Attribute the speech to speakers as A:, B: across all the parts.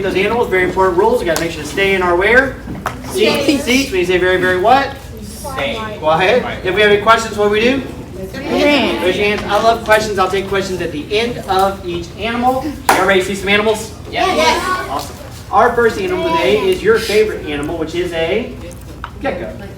A: get those animals, very important rules. We got to make sure to stay in our where? Seats. When you say very, very what? Stay quiet. If we have any questions, what do we do? Raise your hands. I love questions. I'll take questions at the end of each animal. You ready to see some animals?
B: Yes.
A: Awesome. Our first animal today is your favorite animal, which is a gecko.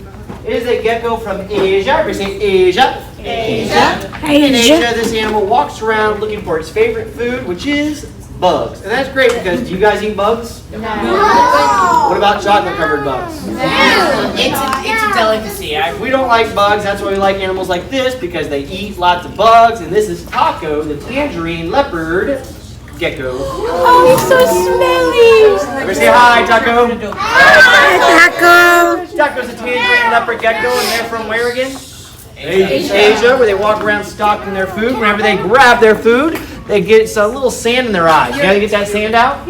A: It is a gecko from Asia. Everybody say Asia.
B: Asia.
A: In Asia, this animal walks around looking for its favorite food, which is bugs. And that's great because do you guys eat bugs?
B: No.
A: What about chocolate-covered bugs?
B: No. It's a delicacy.
A: We don't like bugs. That's why we like animals like this because they eat lots of bugs. And this is Taco, the tangerine leopard gecko.
C: Oh, he's so smelly.
A: Everybody say hi, Taco.
C: Hi, Taco.
A: Taco's a tangerine leopard gecko, and they're from where again? Asia, where they walk around stalking their food. Whenever they grab their food, they get some little sand in their eyes. You know how to get that sand out?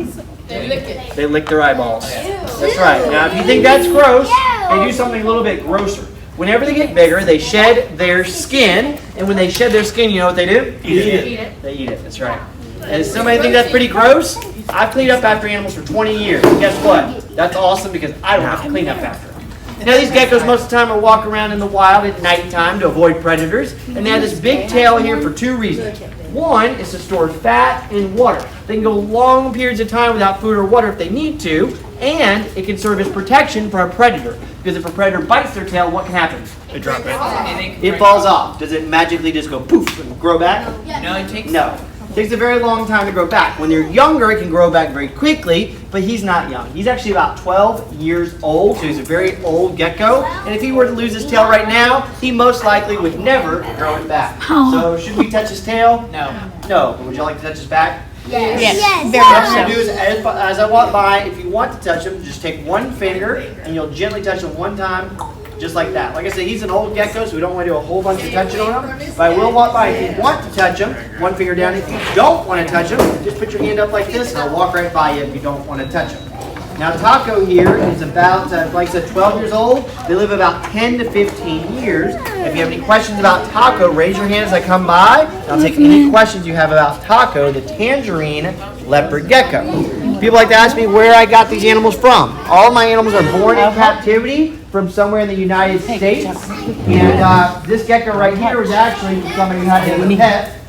B: They lick it.
A: They lick their eyeballs. That's right. Now, if you think that's gross, they do something a little bit grosser. Whenever they get bigger, they shed their skin, and when they shed their skin, you know what they do? Eat it. They eat it. That's right. And does somebody think that's pretty gross? I've cleaned up after animals for 20 years. Guess what? That's awesome because I don't have to clean up after them. Now these geckos most of the time are walking around in the wild at nighttime to avoid predators. And they have this big tail here for two reasons. One is to store fat and water. They can go long periods of time without food or water if they need to. And it can serve as protection for a predator. Because if a predator bites their tail, what can happen?
D: They drop it.
A: It falls off. Does it magically just go poof and grow back?
B: No, it takes.
A: No. It takes a very long time to grow back. When they're younger, it can grow back very quickly, but he's not young. He's actually about 12 years old, so he's a very old gecko. And if he were to lose his tail right now, he most likely would never grow it back. So should we touch his tail?
B: No.
A: No. But would you like to touch his back?
C: Yes.
A: What I'm going to do is, as I walk by, if you want to touch him, just take one finger, and you'll gently touch him one time, just like that. Like I said, he's an old gecko, so we don't want to do a whole bunch of touching on him. But I will walk by. If you want to touch him, one finger down. If you don't want to touch him, just put your hand up like this, and I'll walk right by you if you don't want to touch him. Now, Taco here is about, like I said, 12 years old. They live about 10 to 15 years. If you have any questions about Taco, raise your hand as I come by. And I'll take any questions you have about Taco, the tangerine leopard gecko. People like to ask me where I got these animals from. All my animals are born in captivity from somewhere in the United States. And this gecko right here was actually from somebody who had it as a pet.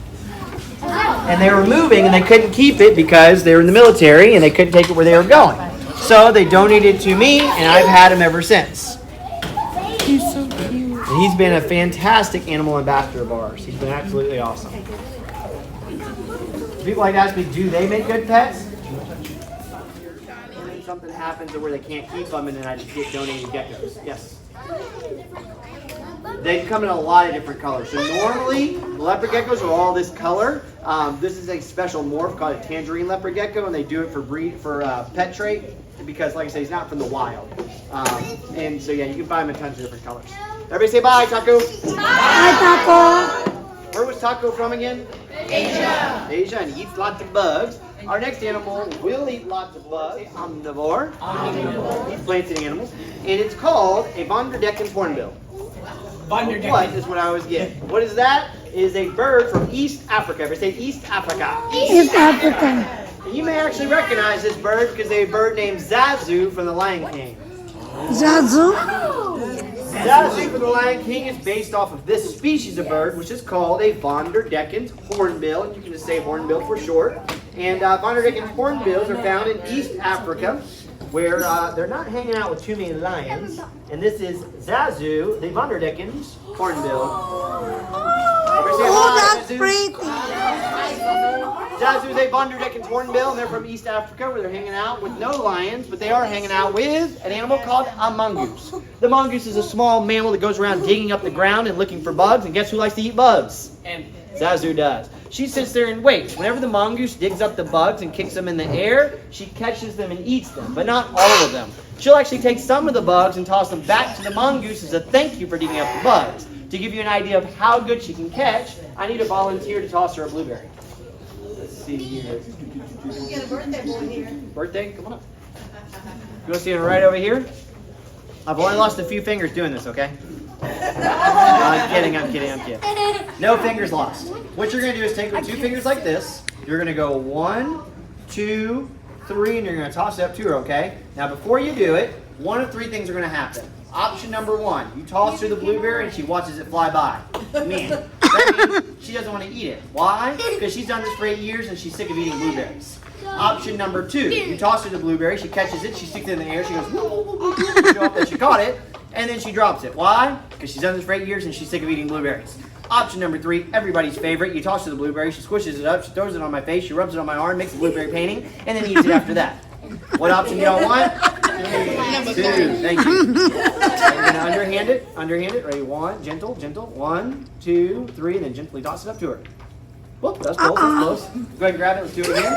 A: And they were moving and they couldn't keep it because they were in the military and they couldn't take it where they were going. So they donated it to me and I've had him ever since.
C: He's so cute.
A: And he's been a fantastic animal ambassador of ours. He's been absolutely awesome. People like to ask me, do they make good pets? And then something happens to where they can't keep them and then I just get donated geckos. Yes. They come in a lot of different colors. So normally, leopard geckos are all this color. This is a special morph called a tangerine leopard gecko, and they do it for pet trait because, like I said, he's not from the wild. And so, yeah, you can find him in tons of different colors. Everybody say bye, Taco.
C: Hi, Taco.
A: Where was Taco from again?
B: Asia.
A: Asia, and he eats lots of bugs. Our next animal will eat lots of bugs. Omnivore. Eats plants and animals. And it's called a Von der Decken hornbill. What is what I always get? What is that? It is a bird from East Africa. Everybody say East Africa.
C: East Africa.
A: And you may actually recognize this bird because there's a bird named Zazu from The Lion King.
C: Zazu.
A: Zazu from The Lion King is based off of this species of bird, which is called a Von der Decken hornbill. And you can just say hornbill for short. And Von der Decken hornbills are found in East Africa, where they're not hanging out with too many lions. And this is Zazu, the Von der Decken's hornbill.
C: Oh, that's pretty.
A: Zazu is a Von der Decken's hornbill, and they're from East Africa, where they're hanging out with no lions, but they are hanging out with an animal called a mongoose. The mongoose is a small mammal that goes around digging up the ground and looking for bugs, and guess who likes to eat bugs?
B: And
A: Zazu does. She sits there and waits. Whenever the mongoose digs up the bugs and kicks them in the air, she catches them and eats them, but not all of them. She'll actually take some of the bugs and toss them back to the mongoose as a thank you for digging up the bugs. To give you an idea of how good she can catch, I need a volunteer to toss her a blueberry. Let's see here.
E: We got a birthday boy here.
A: Birthday? Come on up. You want to see him right over here? I've only lost a few fingers doing this, okay? I'm kidding. No fingers lost. What you're going to do is take with two fingers like this. You're going to go 1, 2, 3, and you're going to toss it up to her, okay? Now, before you do it, one of 3 things are going to happen. Option number 1, you toss her the blueberry and she watches it fly by. Man, that means she doesn't want to eat it. Why? Because she's done this for 8 years and she's sick of eating blueberries. Option number 2, you toss her the blueberry, she catches it, she sticks it in the air, she goes, woo, woo, woo, woo, woo, show up that she caught it, and then she drops it. Why? Because she's done this for 8 years and she's sick of eating blueberries. Option number 3, everybody's favorite, you toss her the blueberry, she squishes it up, she throws it on my face, she rubs it on my arm, makes a blueberry painting, and then eats it after that. What option do y'all want? 2, thank you. And then underhand it, ready, 1, gentle, 1, 2, 3, and then gently toss it up to her. Whoop, that's close, that's close. Go ahead and grab it, let's do it again.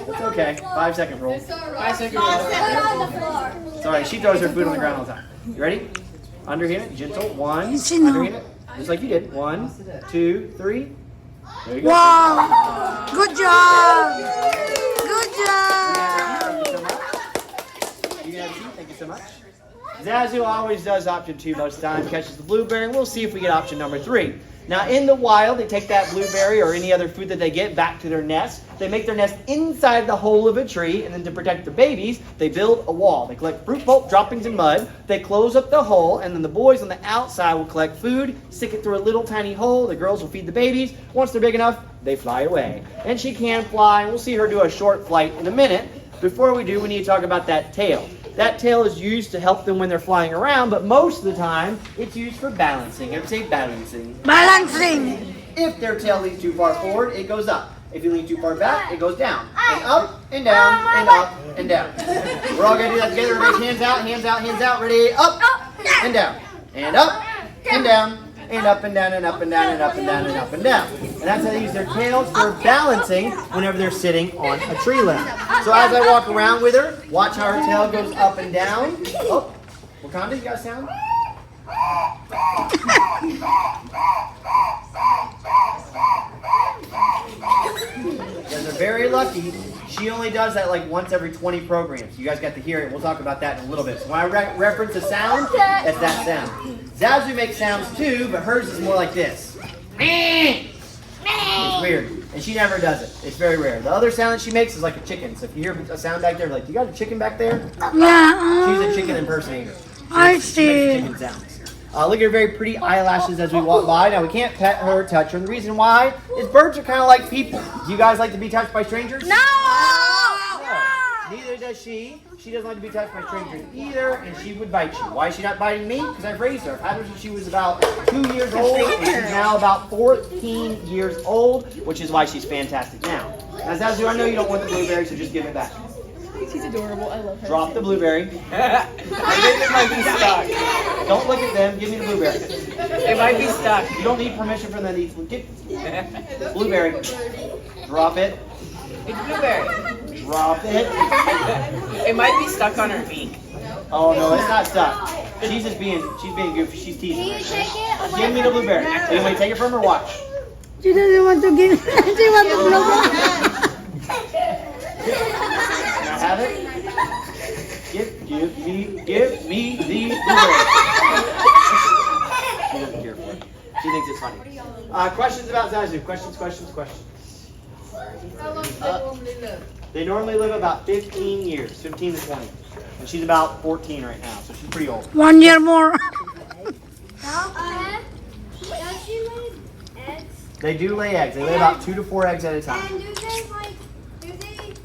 A: It's okay, 5-second rule.
B: 5-second rule.
A: It's alright, she throws her food on the ground all the time. You ready? Underhand it, gentle, 1,
C: She know.
A: underhand it, just like you did. 1, 2, 3. There you go.
C: Wow. Good job. Good job.
A: Thank you so much. You can have a seat. Thank you so much. Zazu always does option 2 most of the time, catches the blueberry, and we'll see if we get option number 3. Now, in the wild, they take that blueberry or any other food that they get back to their nest. They make their nest inside the hole of a tree, and then to protect the babies, they build a wall. They collect fruit pulp, droppings, and mud. They close up the hole, and then the boys on the outside will collect food, stick it through a little tiny hole. The girls will feed the babies. Once they're big enough, they fly away. And she can fly, and we'll see her do a short flight in a minute. Before we do, we need to talk about that tail. That tail is used to help them when they're flying around, but most of the time, it's used for balancing. Everybody say balancing.
C: Balancing.
A: If their tail leans too far forward, it goes up. If you lean too far back, it goes down. And up, and down, and up, and down. We're all going to do that together. Everybody's hands out, hands out, hands out. Ready? Up, and down. And up, and down. And up and down, and up and down, and up and down, and up and down. And that's how they use their tails for balancing whenever they're sitting on a tree limb. So as I walk around with her, watch how her tail goes up and down. Oh, Wakanda, you got a sound? You guys are very lucky. She only does that like once every 20 programs. You guys got to hear it. We'll talk about that in a little bit. So when I reference a sound, that's that sound. Zazu makes sounds too, but hers is more like this. It's weird. And she never does it. It's very rare. The other sound that she makes is like a chicken. So if you hear a sound back there, like, you got a chicken back there?
C: Yeah.
A: She's a chicken impersonator.
C: I
A: She makes
C: see.
A: chicken sounds. Look at her very pretty eyelashes as we walk by. Now, we can't pet her, touch her. And the reason why is birds are kind of like people. Do you guys like to be touched by strangers?
C: No.
A: Neither does she. She doesn't like to be touched by strangers either, and she would bite you. Why is she not biting me? Because I've raised her. I've had her since she was about 2 years old, and she's now about 14 years old, which is why she's fantastic now. Now, Zazu, I know you don't want the blueberry, so just give it back.
B: She's adorable. I love her.
A: Drop the blueberry.
B: I think it might be stuck.
A: Don't look at them. Give me the blueberry.
B: It might be stuck.
A: You don't need permission from them to eat. Get blueberry. Drop it.
B: It's blueberry.
A: Drop it.
B: It might be stuck on her beak.
A: Oh no, it's not stuck. She's being goofy. She's teasing.
E: Can you take it?
A: Give me the blueberry. Anyway, take it from her. Watch.
C: She doesn't want to give. She wants to blow.
A: Can I have it? Give me the blueberry. She doesn't care for it. She thinks it's funny. Questions about Zazu? Questions.
E: How long do they normally live?
A: They normally live about 15 years, 15 to 20. And she's about 14 right now, so she's pretty old.
C: 1 year more.
E: Does she lay eggs?
A: They do lay eggs. They lay about 2 to 4 eggs at a time.
E: And do they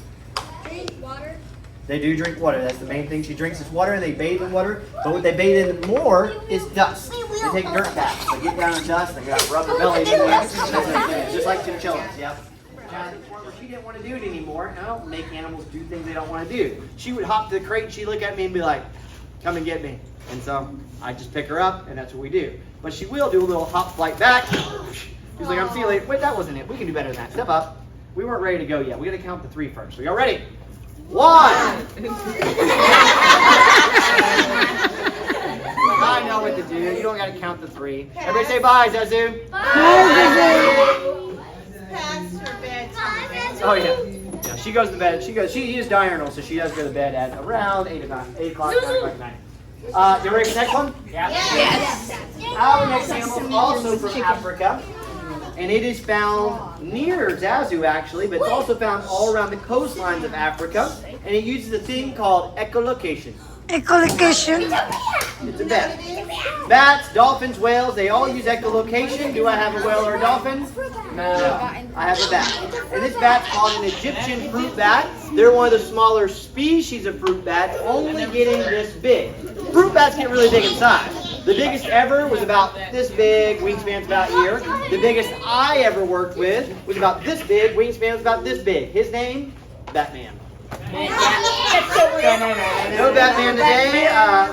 E: drink water?
A: They do drink water. That's the main thing she drinks is water, and they bathe in water. But what they bathe in more is dust. They take dirt baths. They get down in dust. They got rub their belly in it. Just like chinchillas. Yep. She didn't want to do it anymore. And I don't make animals do things they don't want to do. She would hop to the crate. She'd look at me and be like, "Come and get me." And so I just pick her up, and that's what we do. But she will do a little hop flight back. She's like, "I'm seeing you later." Wait, that wasn't it. We can do better than that. Step up. We weren't ready to go yet. We got to count to 3 first. So y'all ready? 1. I know what to do. You don't got to count to 3. Everybody say bye, Zazu.
E: Past her bed.
A: Oh yeah. Yeah, she goes to bed. She is diurnal, so she does go to bed at around 8 o'clock, 9 o'clock at night. You ready for the next one? Yeah.
E: Yes.
A: Our next animal is also from Africa. and it is found near Zazu actually, but it's also found all around the coastlines of Africa, and it uses a thing called echolocation.
C: Echolocation.
A: It's a bat. Bats, dolphins, whales, they all use echolocation. Do I have a whale or a dolphin? No. I have a bat. And this bat's called an Egyptian fruit bat. They're one of the smaller species of fruit bats, only getting this big. Fruit bats get really big in size. The biggest ever was about this big, wingspan's about here. The biggest I ever worked with was about this big, wingspan was about this big. His name? Batman. No Batman today.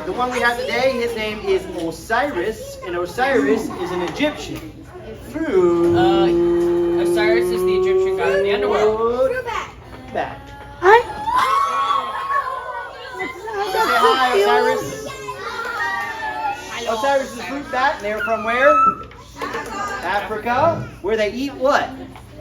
A: The one we have today, his name is Osiris, and Osiris is an Egyptian fruit
B: Osiris is the Egyptian god of the underworld.
A: bat.
C: Hi.
A: Say hi, Osiris. Osiris is a fruit bat, and they're from where? Africa, where they eat what?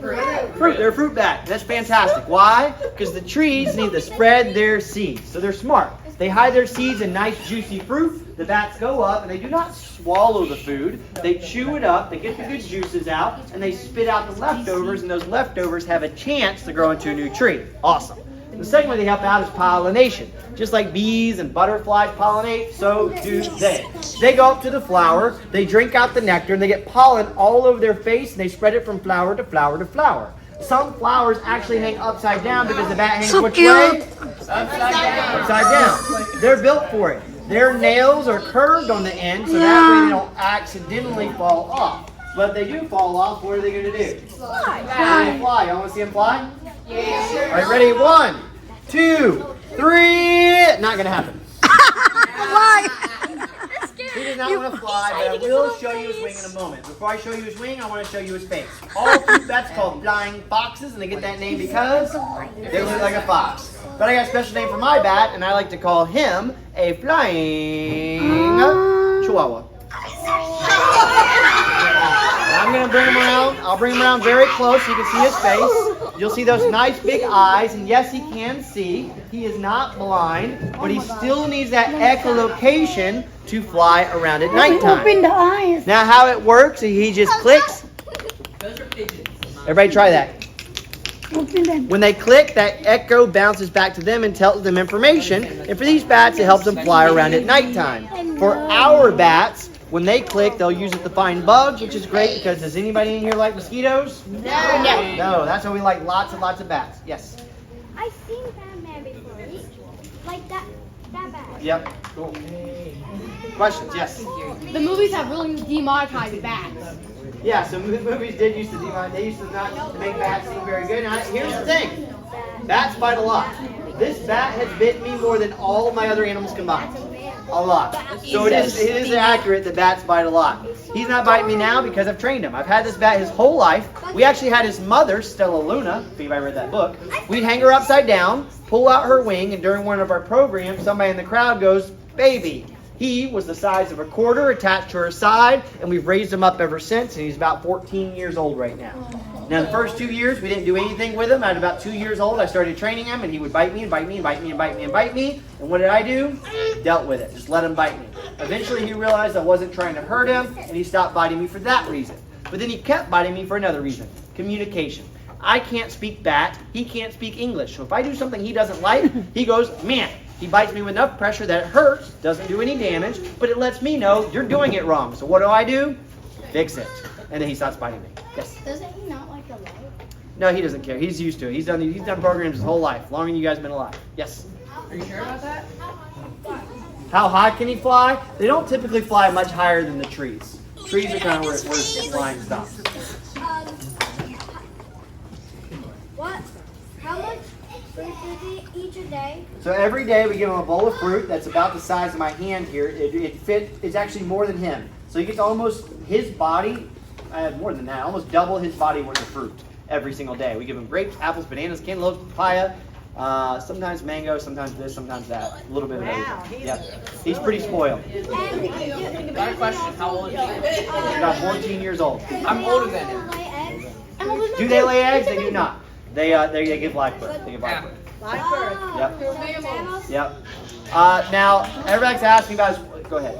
A: Fruit. They're a fruit bat. That's fantastic. Why? Because the trees need to spread their seeds. So they're smart. They hide their seeds in nice juicy fruit. The bats go up and they do not swallow the food. They chew it up. They get the good juices out and they spit out the leftovers, and those leftovers have a chance to grow into a new tree. Awesome. The second way they help out is pollination. Just like bees and butterflies pollinate, so do they. They go up to the flower, they drink out the nectar, and they get pollen all over their face, and they spread it from flower to flower to flower. Some flowers actually hang upside down because the bat hangs
C: So
A: which
C: cute.
A: way? Upside down. They're built for it. Their nails are curved on the end, so that way they don't accidentally fall off. But if they do fall off, what are they going to do? Fly. Fly. Y'all want to see them fly? Yeah. All right, ready? 1, 2, 3. Not going to happen.
C: Why?
A: He does not want to fly, but I will show you his wing in a moment. Before I show you his wing, I want to show you his face. All fruit bats called flying foxes, and they get that name because they look like a fox. But I got a special name for my bat, and I like to call him a flying chihuahua. I'm going to bring him around. I'll bring him around very close so you can see his face. You'll see those nice big eyes, and yes, he can see. He is not blind, but he still needs that echolocation to fly around at nighttime.
C: Open the eyes.
A: Now how it works, he just clicks. Everybody try that.
C: Open them.
A: When they click, that echo bounces back to them and tells them information. And for these bats, it helps them fly around at nighttime. For our bats, when they click, they'll use it to find bugs, which is great because does anybody in here like mosquitoes?
E: No.
A: No, that's why we like lots and lots of bats. Yes.
E: I've seen Batman before. Like that bad.
A: Yep. Cool. Questions? Yes.
E: The movies have really demonetized bats.
A: Yeah, so movies did used to they used to not make bats seem very good. Now, here's the thing. Bats bite a lot. This bat has bitten me more than all of my other animals combined. A lot. So it is accurate that bats bite a lot. He's not biting me now because I've trained him. I've had this bat his whole life. We actually had his mother, Stella Luna, if anybody read that book. We'd hang her upside down, pull out her wing, and during one of our programs, somebody in the crowd goes, "Baby." He was the size of a quarter attached to her side, and we've raised him up ever since, and he's about 14 years old right now. Now, the first 2 years, we didn't do anything with him. At about 2 years old, I started training him, and he would bite me and bite me and bite me and bite me and bite me. And what did I do? Dealt with it. Just let him bite me. Eventually, he realized I wasn't trying to hurt him, and he stopped biting me for that reason. But then he kept biting me for another reason. Communication. I can't speak bat. He can't speak English. So if I do something he doesn't like, he goes, "Man." He bites me with enough pressure that it hurts, doesn't do any damage, but it lets me know you're doing it wrong. So what do? Fix it. And then he stops biting me. Yes?
E: Doesn't he not like the light?
A: No, he doesn't care. He's used to it. He's done programs his whole life, longer than you guys have been alive. Yes?
B: Are you sure about that?
A: How high can he fly? They don't typically fly much higher than the trees. Trees are kind of where flying stops.
E: What? How much fruit does he eat a day?
A: So every day we give him a bowl of fruit that's about the size of my hand here. It's actually more than him. So he gets almost his body, more than that, almost double his body worth of fruit every single day. We give him grapes, apples, bananas, cantaloupes, papaya, sometimes mango, sometimes this, sometimes that. A little bit of everything. Yep. He's pretty spoiled.
B: Got a question. How old is he?
A: He's about 14 years old.
B: I'm older than him.
A: Do they lay eggs? They do not. They give live birth. They give live birth.
B: Live birth.
A: Yep. Yep. Now, everybody's asking about his... Go ahead.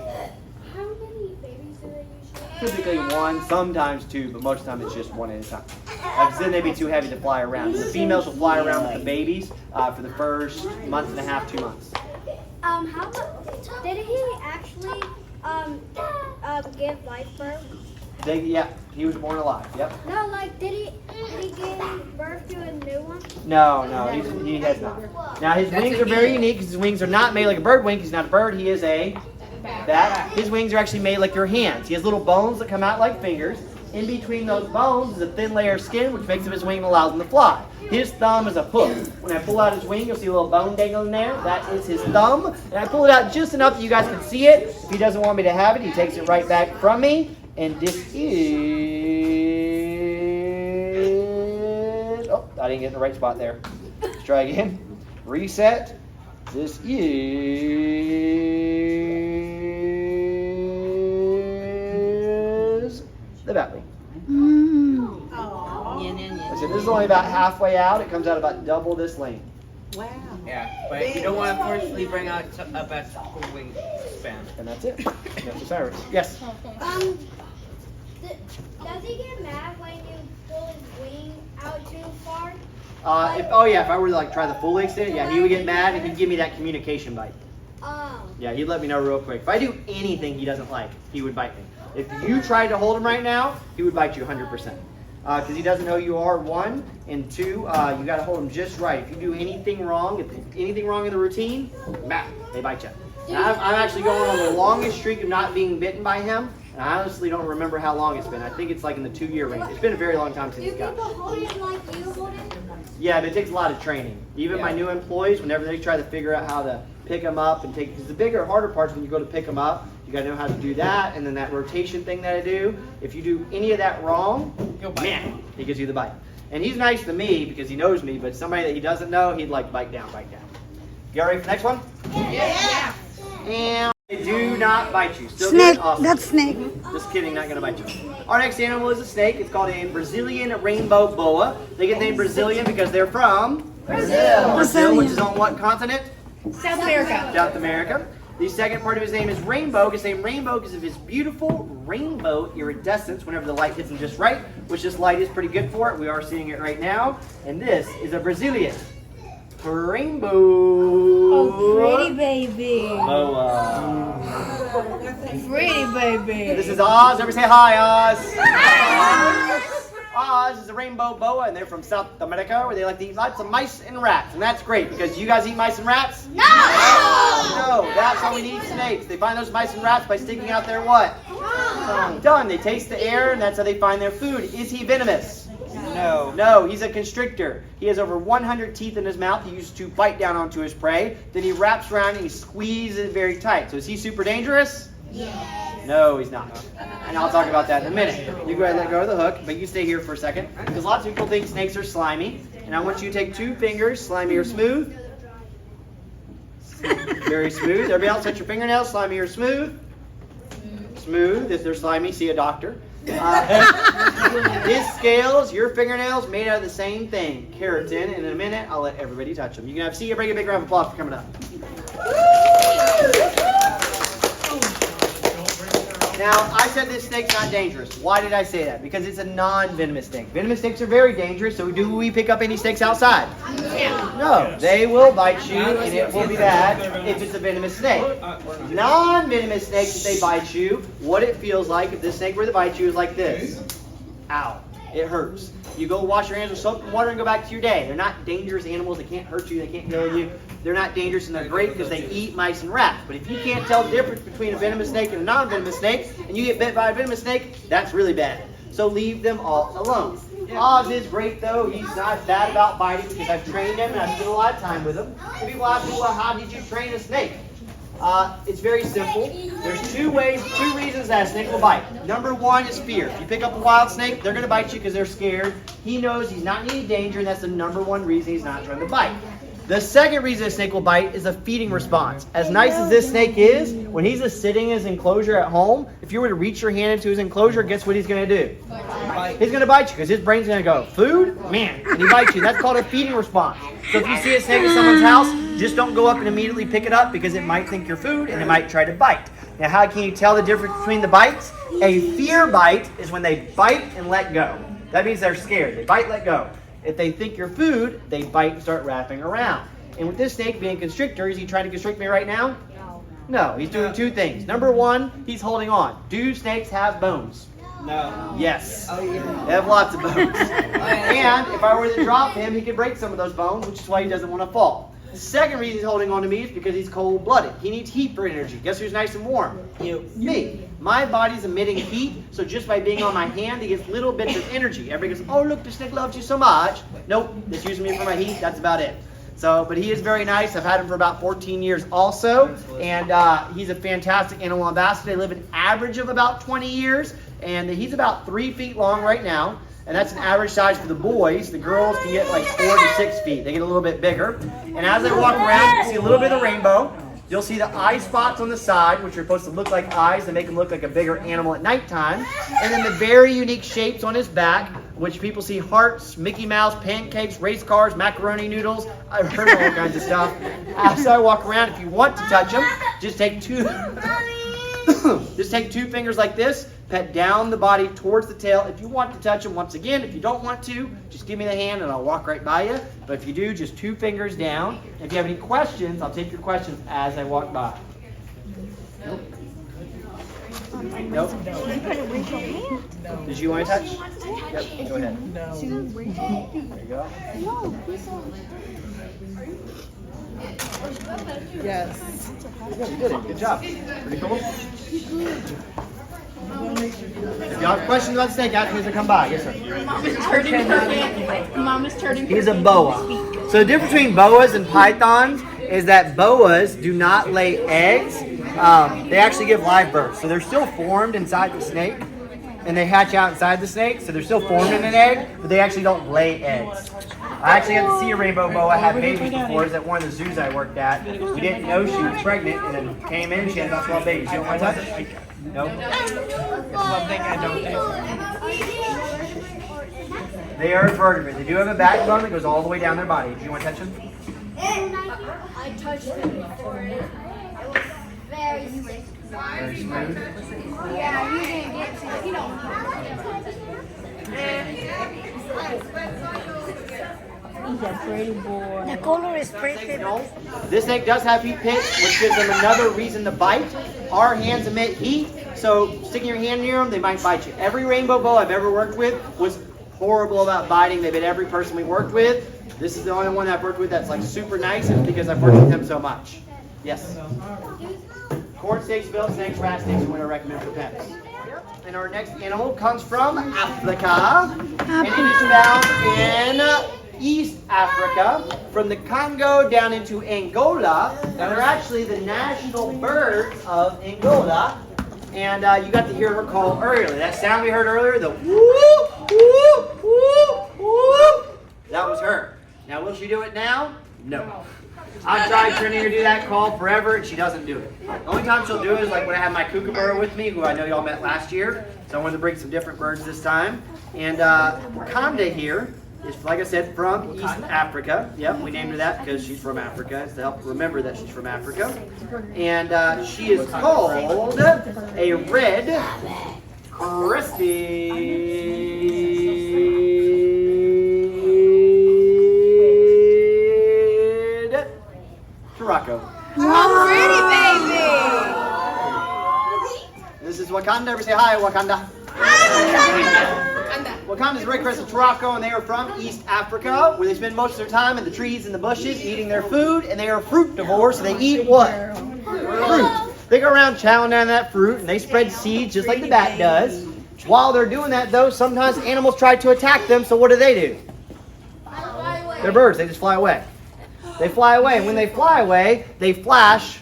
E: How many babies do they usually
A: Typically one, sometimes two, but most of the time it's just one at a time. Because then they'd be too heavy to fly around. The females will fly around with the babies for the first month and a half, 2 months.
E: How did he actually give life birth?
A: Yeah, he was born alive. Yep.
E: No, like did he give birth to a new one?
A: No, he has not. Now his wings are very unique because his wings are not made like a bird wing. He's not a bird. He is a bat. His wings are actually made like your hands. He has little bones that come out like fingers. In between those bones is a thin layer of skin which makes up his wing and allows him to fly. His thumb is a hook. When I pull out his wing, you'll see a little bone dangling there. That is his thumb. And I pull it out just enough that you guys can see it. If he doesn't want me to have it, he takes it right back from me. And this is... Oh, I didn't get in the right spot there. Let's try again. Reset. This is the bat wing. I said, this is only about halfway out. It comes out about double this length.
B: Wow. Yeah, but you don't want to forcibly bring out a bat's full wing span.
A: And that's it. That's the Cyrus. Yes?
E: Does he get mad when you pull his wing out too far?
A: If I were to like try the full extent, yeah, he would get mad and he'd give me that communication bite. Yeah, he'd let me know real quick. If I do anything he doesn't like, he would bite me. If you tried to hold him right now, he would bite you 100%. Because he doesn't know who you are, 1, and 2, you got to hold him just right. If you do anything wrong, if anything wrong in the routine, bam, they bite you. And I'm actually going on the longest streak of not being bitten by him, and I honestly don't remember how long it's been. I think it's like in the 2-year range. It's been a very long time since he's got it.
E: Do people hold it like you hold it?
A: Yeah, but it takes a lot of training. Even my new employees, whenever they try to figure out how to pick them up and take, because the bigger, harder parts when you go to pick them up, you gotta know how to do that, and then that rotation thing that I do. If you do any of that wrong, man, he gives you the bite. And he's nice to me because he knows me, but somebody that he doesn't know, he'd like bite down, bite down. You all ready for the next one?
E: Yeah.
A: And they do not bite you. Still
C: Snake.
A: good? Awesome.
C: That's snake.
A: Just kidding, not gonna bite you. Our next animal is a snake. It's called a Brazilian rainbow boa. They get named Brazilian because they're from Brazil, which is on what continent?
B: South America.
A: South America. The second part of his name is rainbow. His name rainbow because of his beautiful rainbow iridescence whenever the light hits him just right, which this light is pretty good for it. We are seeing it right now. And this is a Brazilian rainbow.
D: Oh, pretty baby.
A: Boa.
D: Pretty baby.
A: This is Oz. Everybody say hi, Oz. Oz is a rainbow boa, and they're from South America, where they like to eat lots of mice and rats. And that's great, because you guys eat mice and rats?
E: No!
A: No, that's how we eat snakes. They find those mice and rats by sticking out their what? Tongue. They taste the air, and that's how they find their food. Is he venomous? No. No, he's a constrictor. He has over 100 teeth in his mouth. He uses to bite down onto his prey. Then he wraps around and he squeezes it very tight. So is he super dangerous?
E: Yes.
A: No, he's not. And I'll talk about that in a minute. You go ahead and let go of the hook, but you stay here for a second. Because lots of people think snakes are slimy. And I want you to take 2 fingers, slimy or smooth. Very smooth. Everybody else, touch your fingernails, slimy or smooth. Smooth. If they're slimy, see a doctor. His scales, your fingernails, made out of the same thing, keratin. And in a minute, I'll let everybody touch them. You can have see you bring a big round of applause for coming up. Now, I said this snake's not dangerous. Why did I say that? Because it's a non-venomous snake. Venomous snakes are very dangerous, so do we pick up any snakes outside? No, they will bite you, and it will be bad if it's a venomous snake. Non-venomous snakes, if they bite you, what it feels like if this snake were to bite you is like this. Ow. It hurts. You go wash your hands with soap and water and go back to your day. They're not dangerous animals. They can't hurt you. They can't kill you. They're not dangerous, and they're great because they eat mice and rats. But if you can't tell the difference between a venomous snake and a non-venomous snake, and you get bit by a venomous snake, that's really bad. So leave them all alone. Oz is great, though. He's not bad about biting because I've trained him and I've spent a lot of time with him. People ask me, well, how did you train a snake? It's very simple. There's 2 reasons that a snake will bite. Number 1 is fear. If you pick up a wild snake, they're going to bite you because they're scared. He knows he's not in any danger, and that's the number 1 reason he's not trying to bite. The second reason a snake will bite is a feeding response. As nice as this snake is, when he's just sitting in his enclosure at home, if you were to reach your hand into his enclosure, guess what he's going to do? He's going to bite you because his brain's going to go, food? Man, and he bites you. That's called a feeding response. So if you see a snake in someone's house, just don't go up and immediately pick it up because it might think you're food and it might try to bite. Now, how can you tell the difference between the bites? A fear bite is when they bite and let go. That means they're scared. They bite, let go. If they think you're food, they bite and start wrapping around. And with this snake being a constrictor, is he trying to constrict me right now? No, he's doing two things. Number one, he's holding on. Do snakes have bones?
B: No.
A: Yes.
B: Oh, yeah.
A: They have lots of bones. And if I were to drop him, he could break some of those bones, which is why he doesn't want to fall. The second reason he's holding on to me is because he's cold-blooded. He needs heat for energy. Guess who's nice and warm?
B: You.
A: Me. My body's emitting heat, so just by being on my hand, he gets little bits of energy. Everybody goes, oh, look, the snake loves you so much. Nope, it's using me for my heat. That's about it. So, but he is very nice. I've had him for about 14 years also, and he's a fantastic animal ambassador. They live an average of about 20 years, and he's about 3 feet long right now. And that's an average size for the boys. The girls can get like 4 to 6 feet. They get a little bit bigger. And as I walk around, you can see a little bit of the rainbow. You'll see the eye spots on the side, which are supposed to look like eyes and make him look like a bigger animal at nighttime. And then the very unique shapes on his back, which people see hearts, Mickey Mouse, pancakes, race cars, macaroni noodles. I've heard all kinds of stuff. As I walk around, if you want to touch him, just take two fingers like this. Pet down the body towards the tail. If you want to touch him, once again, if you don't want to, just give me the hand and I'll walk right by you. But if you do, just 2 fingers down. If you have any questions, I'll take your questions as I walk by. Nope. Nope. Did you want to touch? Yep, go ahead.
C: No.
A: There you go.
D: Yes.
A: You did it. Good job. Pretty cool. If you have questions about the snake, ask me as I come by. Yes, sir.
D: Mama's turning.
A: He's a boa. So the difference between boas and pythons is that boas do not lay eggs. They actually give live births. So they're still formed inside the snake, and they hatch out inside the snake. So they're still formed in an egg, but they actually don't lay eggs. I actually got to see a rainbow boa have babies before. It was at one of the zoos I worked at. We didn't know she was pregnant, and then came in. She had about 12 babies. You don't want to touch it? No.
B: It's one thing I don't do.
A: They are vertebrates. They do have a backbone that goes all the way down their body. Do you want to touch them?
E: I touched it before. It was very slick.
A: Very smooth.
E: Yeah, you didn't get to. You don't
D: He's a pretty boy.
C: The color is pretty.
A: This snake does have heat pits, which gives them another reason to bite. Our hands emit heat, so sticking your hand near them, they might bite you. Every rainbow boa I've ever worked with was horrible about biting. They bit every person we worked with. This is the only one I've worked with that's like super nice, and it's because I've worked with him so much. Yes? Corn snakes, veil snakes, rat snakes are what I recommend for pets. And our next animal comes from Africa, and it is found in East Africa, from the Congo down into Angola. And they're actually the national birds of Angola. And you got to hear her call earlier. That sound we heard earlier, the whoop, whoop, whoop, whoop, that was her. Now, will she do it now? No. I've tried turning her to do that call forever, and she doesn't do it. The only time she'll do it is like when I have my kookaburra with me, who I know y'all met last year. So I wanted to bring some different birds this time. And Wakanda here is, like I said, from East Africa. Yep, we named her that because she's from Africa. It's to help remember that she's from Africa. And she is called a red crested Turako.
D: Oh, pretty baby.
A: This is Wakanda. Everybody say hi, Wakanda. Wakanda is a red crested Turako, and they are from East Africa, where they spend most of their time in the trees and the bushes eating their food, and they are fruitivores, so they eat what? Fruit. They go around chowing down that fruit, and they spread seeds just like the bat does. While they're doing that, though, sometimes animals try to attack them, so what do? They're birds. They just fly away. They fly away, and when they fly away, they flash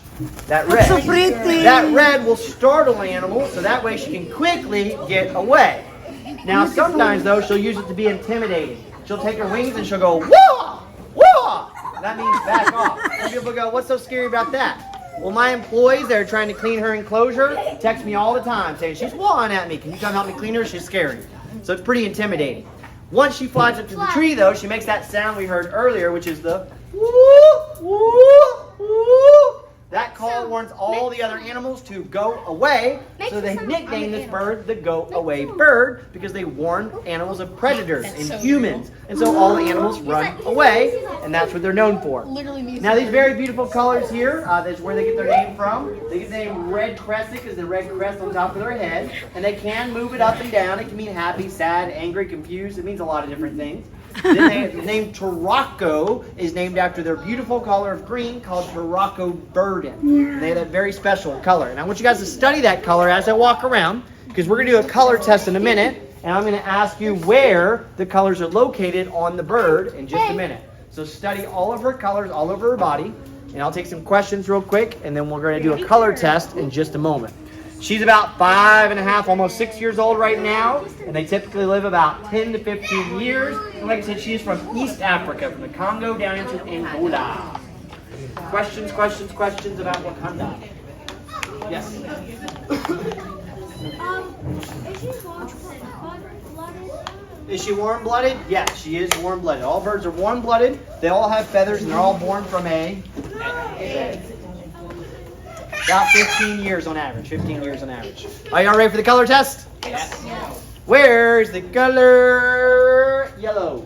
A: that red.
C: So pretty.
A: That red will startle an animal, so that way she can quickly get away. Now, sometimes, though, she'll use it to be intimidating. She'll take her wings and she'll go, wah, wah. That means back off. Some people go, what's so scary about that? Well, my employees that are trying to clean her enclosure text me all the time saying, she's wawing at me. Can you come help me clean her? She's scary. So it's pretty intimidating. Once she flies up to the tree, though, she makes that sound we heard earlier, which is the woo, woo, woo. That call warns all the other animals to go away, so they nicknamed this bird the go away bird because they warn animals of predators and humans. And so all the animals run away, and that's what they're known for. Now these very beautiful colors here, that's where they get their name from. They get the name red crested because the red crest on top of their head, and they can move it up and down. It can mean happy, sad, angry, confused. It means a lot of different things. Then the name Turako is named after their beautiful color of green called Turako Burden. And they have that very special color. And I want you guys to study that color as I walk around, because we're going to do a color test in a minute. And I'm going to ask you where the colors are located on the bird in just a minute. So study all of her colors all over her body. And I'll take some questions real quick, and then we're going to do a color test in just a moment. She's about 5.5, almost 6 years old right now, and they typically live about 10 to 15 years. And like I said, she is from East Africa, from the Congo down into Angola. Questions about Wakanda? Yes? Is she warm-blooded? Yes, she is warm-blooded. All birds are warm-blooded. They all have feathers, and they're all born from a... About 15 years on average. 15 years on average. Are y'all ready for the color test?
B: Yes.
A: Where's the color yellow?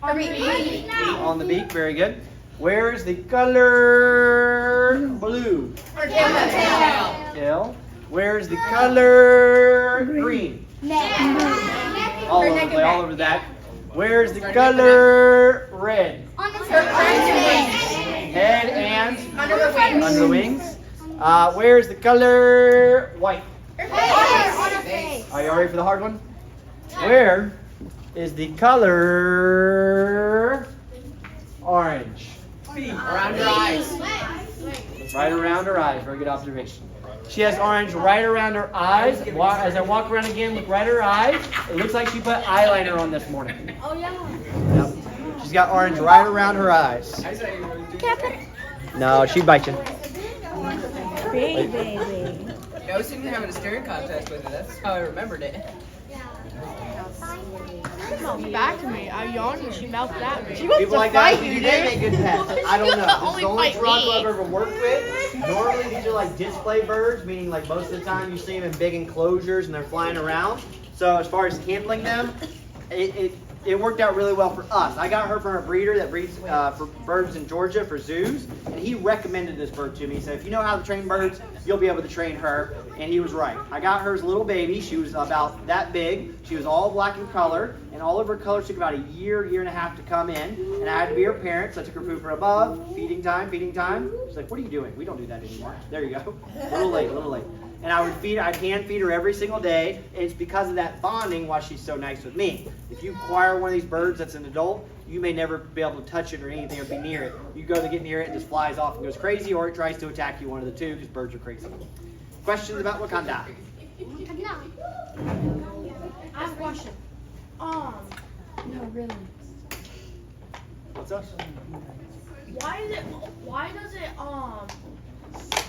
E: On the beak.
A: On the beak, very good. Where's the color blue? Tail. Where's the color green? All over that. Where's the color red?
E: On the surface.
A: Head and under the wings. Where's the color white?
E: On her face.
A: Are you ready for the hard one? Where is the color orange?
B: Around your eyes.
A: Right around her eyes. Very good observation. She has orange right around her eyes. As I walk around again, look right at her eyes. It looks like she put eyeliner on this morning.
E: Oh yeah.
A: Yep. She's got orange right around her eyes. No, she'd bite you.
D: Baby.
B: I was thinking of having a staring contest with it. That's how I remembered it.
D: Back to me. I yawned and she melted at me. She
A: People like that, you did make good pets. I don't know. This is the only Toronto I've ever worked with. Normally these are like display birds, meaning like most of the time you see them in big enclosures and they're flying around. So as far as handling them, it worked out really well for us. I got her from a breeder that breeds for birds in Georgia for zoos, and he recommended this bird to me. He said, if you know how to train birds, you'll be able to train her, and he was right. I got her as a little baby. She was about that big. She was all black in color, and all of her colors took about a year and a half to come in, and I had to be her parent, so I took her food from above, feeding time. She's like, what are you doing? We don't do that anymore. There you go. A little late. And I'd hand feed her every single day. It's because of that bonding why she's so nice with me. If you acquire one of these birds that's an adult, you may never be able to touch it or anything or be near it. You go to get near it and just flies off and goes crazy, or it tries to attack you, one of the two, because birds are crazy. Questions about Wakanda?
E: I have a question. No, really.
A: What's up?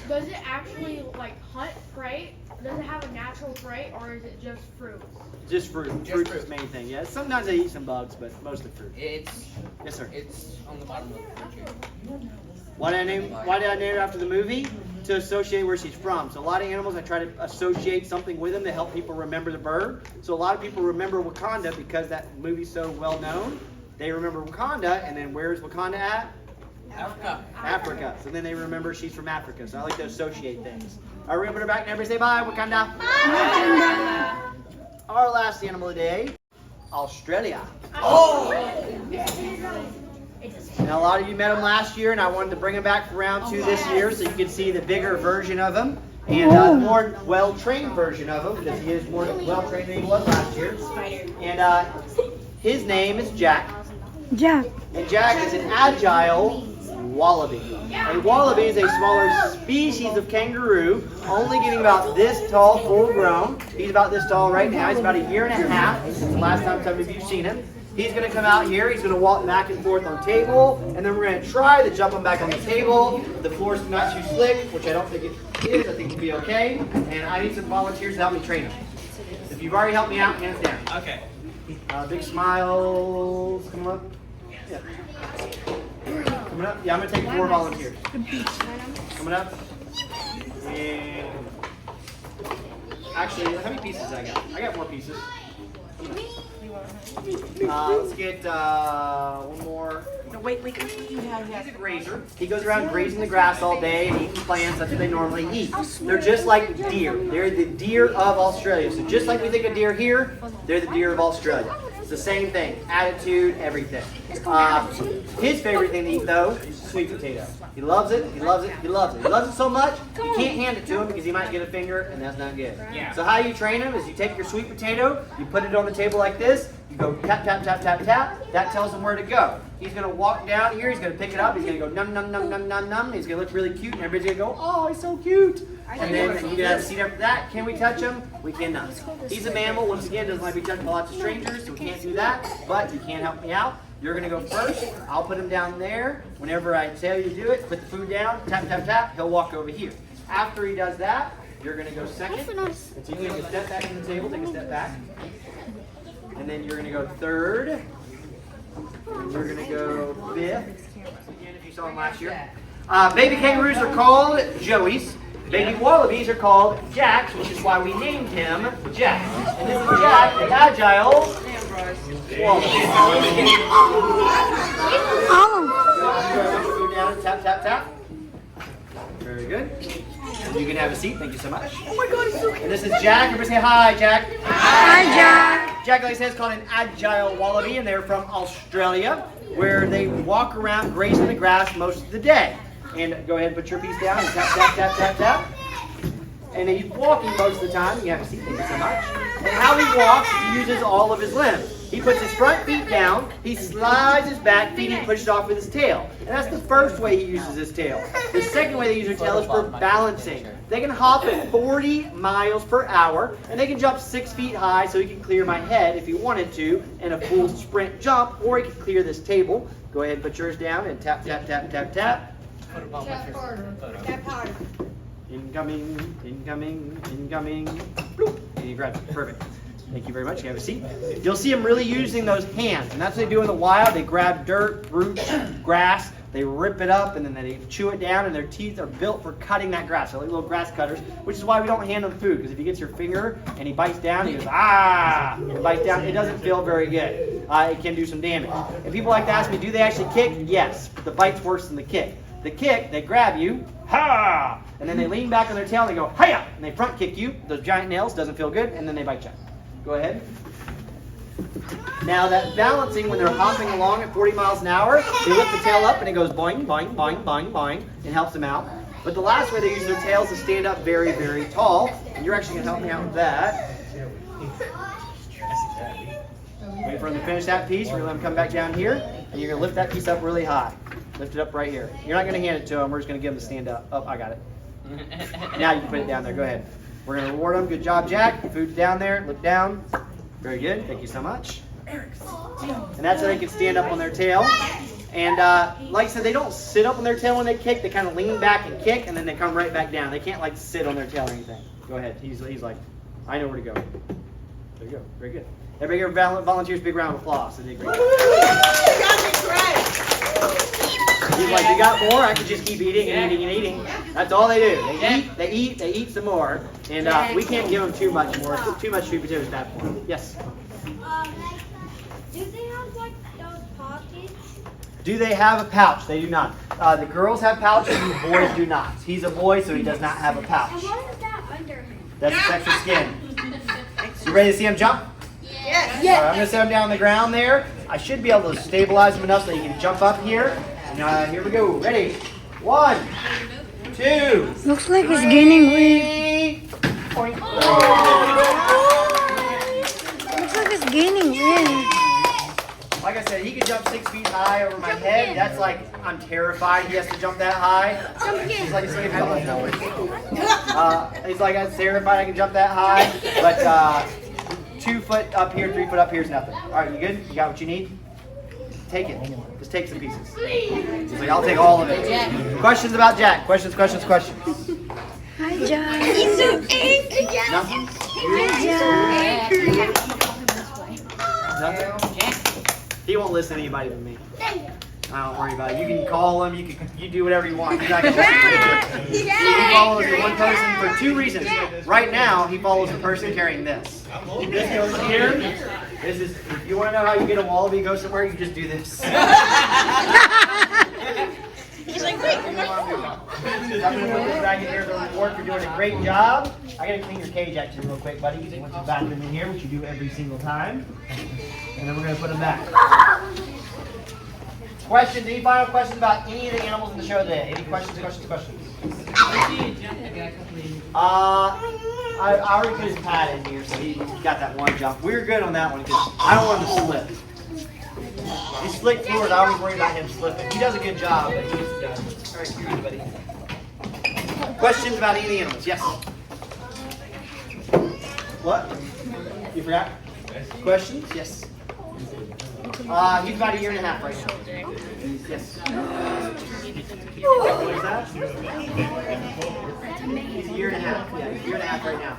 F: Does it actually like hunt prey? Does it have a natural prey, or is it just fruits?
A: Just fruit. Fruit's the main thing. Yeah. Sometimes they eat some bugs, but mostly fruit.
B: It's
A: Yes, sir.
B: It's on the bottom of the food chain.
A: Why did I name it after the movie? To associate where she's from. So a lot of animals, I try to associate something with them to help people remember the bird. So a lot of people remember Wakanda because that movie's so well known. They remember Wakanda, and then where's Wakanda at? Africa. So then they remember she's from Africa. So I like to associate things. All right, we're going to put her back and everybody say bye, Wakanda. Bye. Our last animal today, Australia.
B: Oh!
A: Now a lot of you met him last year, and I wanted to bring him back for round 2 this year so you can see the bigger version of him and the more well-trained version of him, because he is more well-trained than he was last year. And his name is Jack.
C: Jack.
A: And Jack is an agile wallaby. A wallaby is a smaller species of kangaroo, only getting about this tall, full grown. He's about this tall right now. He's about 1.5 years. This is the last time some of you have seen him. He's going to come out here. He's going to walk back and forth on table, and then we're going to try to jump him back on the table. The floor's not too slick, which I don't think it is. I think it'll be okay. And I need some volunteers to help me train him. If you've already helped me out, hands down.
B: Okay.
A: Big smiles. Come up. Yeah. Coming up. Yeah, I'm going to take 4 volunteers. Coming up. And actually, how many pieces did I got? I got more pieces. Let's get one more.
D: No, wait.
A: He's a grazer. He goes around grazing the grass all day and eating plants. That's what they normally eat. They're just like deer. They're the deer of Australia. So just like we think of deer here, they're the deer of Australia. It's the same thing. Attitude, everything. His favorite thing to eat, though, is sweet potato. He loves it. He loves it. He loves it. He loves it so much, you can't hand it to him because he might get a finger, and that's not good.
B: Yeah.
A: So how you train him is you take your sweet potato, you put it on the table like this, you go tap, tap, tap, tap, tap. That tells him where to go. He's going to walk down here. He's going to pick it up. He's going to go num, num, num, num, num, num. He's going to look really cute, and everybody's going to go, oh, he's so cute. And then you can have a seat after that. Can we touch him? We cannot. He's a mammal. Once again, doesn't like to be touched by lots of strangers, so we can't do that. But you can help me out. You're going to go first. I'll put him down there. Whenever I tell you to do it, put the food down, tap, tap, tap. He'll walk over here. After he does that, you're going to go second. And so you take a step back from the table. Take a step back. And then you're going to go third. And you're going to go fifth. Again, if you saw him last year. Baby kangaroos are called Joeys. Baby wallabies are called Jacks, which is why we named him Jack. And this is Jack, the agile wallaby. Go down, tap, tap, tap. Very good. You can have a seat. Thank you so much. Oh my God, he's so cute. And this is Jack. Everybody say hi, Jack.
C: Hi, Jack.
A: Jack, like I said, is called an agile wallaby, and they're from Australia, where they walk around grazing the grass most of the day. And go ahead and put your piece down and tap, tap, tap, tap, tap. And then he's walking most of the time. You have a seat. Thank you so much. And how he walks, he uses all of his limbs. He puts his front feet down, he slides his back feet and pushes off with his tail. And that's the first way he uses his tail. The second way they use their tail is for balancing. They can hop at 40 miles per hour, and they can jump 6 feet high, so he can clear my head if he wanted to in a full sprint jump, or he can clear this table. Go ahead and put yours down and tap, tap, tap, tap, tap.
E: Tap harder.
A: Incoming, incoming, incoming. Bloop. And you grab it. Perfect. Thank you very much. You have a seat. You'll see them really using those hands, and that's what they do in the wild. They grab dirt, roots, grass, they rip it up, and then they chew it down, and their teeth are built for cutting that grass. They're like little grass cutters, which is why we don't hand them food, because if he gets your finger and he bites down, he goes, ah, and bites down, it doesn't feel very good. It can do some damage. And people like to ask me, do they actually kick? Yes, but the bite's worse than the kick. The kick, they grab you, ha, and then they lean back on their tail and they go, hiya, and they front kick you. Those giant nails doesn't feel good, and then they bite you. Go ahead. Now that balancing, when they're hopping along at 40 miles an hour, they lift the tail up and it goes boing, boing, boing, boing, boing. It helps them out. But the last way they use their tails is to stand up very, very tall. And you're actually going to help me out with that. Wait for them to finish that piece. We're going to let them come back down here. And you're going to lift that piece up really high. Lift it up right here. You're not going to hand it to them. We're just going to give them to stand up. Oh, I got it. Now you can put it down there. Go ahead. We're going to reward them. Good job, Jack. Your food's down there. Look down. Very good. Thank you so much. And that's how they can stand up on their tail. And like I said, they don't sit up on their tail when they kick. They kind of lean back and kick, and then they come right back down. They can't like sit on their tail or anything. Go ahead. He's like, I know where to go. There you go. Very good. Everybody give volunteers a big round of applause. They did great. He's like, you got more? I can just keep eating and eating and eating. That's all they do. They eat some more. And we can't give them too much more. Too much sweet potatoes is bad for them. Yes?
E: Do they have like those pockets?
A: Do they have a pouch? They do not. The girls have pouches and the boys do not. He's a boy, so he does not have a pouch.
E: And what is that under him?
A: That's his extra skin. You ready to see him jump?
E: Yes.
A: All right, I'm going to set him down on the ground there. I should be able to stabilize him enough so he can jump up here. And here we go. Ready? 1, 2.
C: Looks like he's gaining weight.
A: Point.
C: Looks like he's gaining weight.
A: Like I said, he can jump 6 feet high over my head. That's like, I'm terrified he has to jump that high. He's like, he's like, I'm terrified I can jump that high. But 2 foot up here, 3 foot up here is nothing. All right, you good? You got what you need? Take it. Just take some pieces. He's like, I'll take all of it. Questions about Jack? Questions?
C: Hi, Jack. He's so angry.
A: Nothing?
C: Hi, Jack.
A: Nothing? He won't listen to anybody but me. Don't worry about it. You can call him. You do whatever you want. He's not gonna listen to you. He follows the one person for 2 reasons. Right now, he follows a person carrying this. This goes here. This is. If you want to know how you get a wallaby go somewhere, you just do this. He's like, wait. I'm gonna put this back in here as a reward for doing a great job. I gotta clean your cage actually real quick, buddy. Because once you back them in here, which you do every single time, and then we're gonna put them back. Questions? Any final questions about any of the animals in the show today? Any questions? I already put his pad in here, so he got that one jump. We were good on that one because I don't want him to slip. He's slick forward. I always worry about him slipping. He does a good job, but he's all right. You're good, buddy. Questions about any of the animals? Yes. What? You forgot? Questions? Yes. He's about 1.5 years right now. Yes. What is that? He's 1.5 years. Yeah, he's 1.5 right now.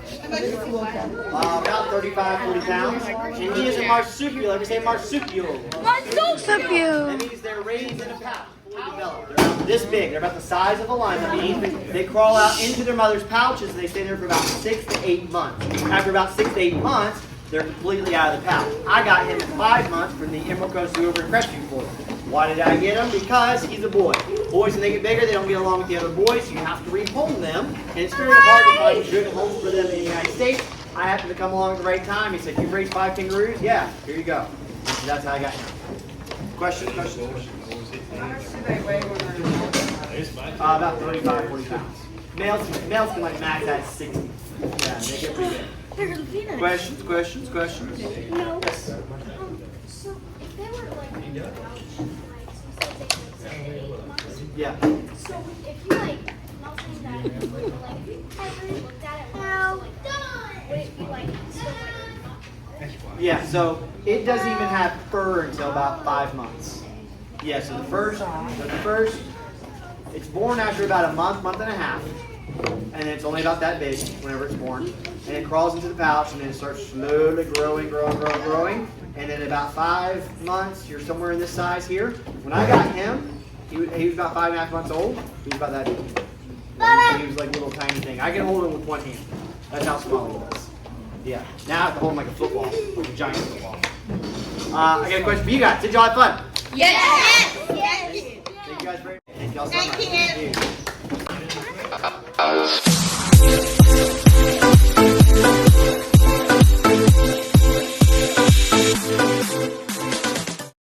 A: About 35, 40 pounds. And he is a marsupial. Everybody say marsupial.
C: Marsupial.
A: That means they're raised in a pouch. Fully developed. They're about this big. They're about the size of a lima bean. They crawl out into their mother's pouches and they stay there for about 6 to 8 months. After about 6 to 8 months, they're completely out of the pouch. I got him at 5 months from the Emerald Coast Zoo over in Crestview, Florida. Why did I get him? Because he's a boy. Boys, when they get bigger, they don't get along with the other boys, so you have to rehome them. And it's very hard to find good homes for them in the United States. I happened to come along at the right time. He said, "You've raised 5 kangaroos?" Yeah, here you go. So that's how I got him. Questions? About 35, 40 pounds. Males can like max at 60. Yeah, they get pretty big. Questions?
E: No.
A: Yes.
E: So if they were like, you said they 8 months.
A: Yeah.
E: So if you like, not saying that, like if you ever looked at it once, like, would it be like still like
A: Yeah, so it doesn't even have fur until about 5 months. Yeah, so the first, it's born after about a month and a half. And it's only about that big whenever it's born. And it crawls into the pouch and then it starts slowly growing. And then about 5 months, you're somewhere in this size here. When I got him, he was about 5.5 months old. He was about that big. He was like a little tiny thing. I can hold him with one hand. That's how small he was. Yeah. Now I have to hold him like a football, like a giant football. I got a question for you guys. Did y'all have fun?
E: Yes!
A: Thank you guys very much. Thank y'all so much. Thank you.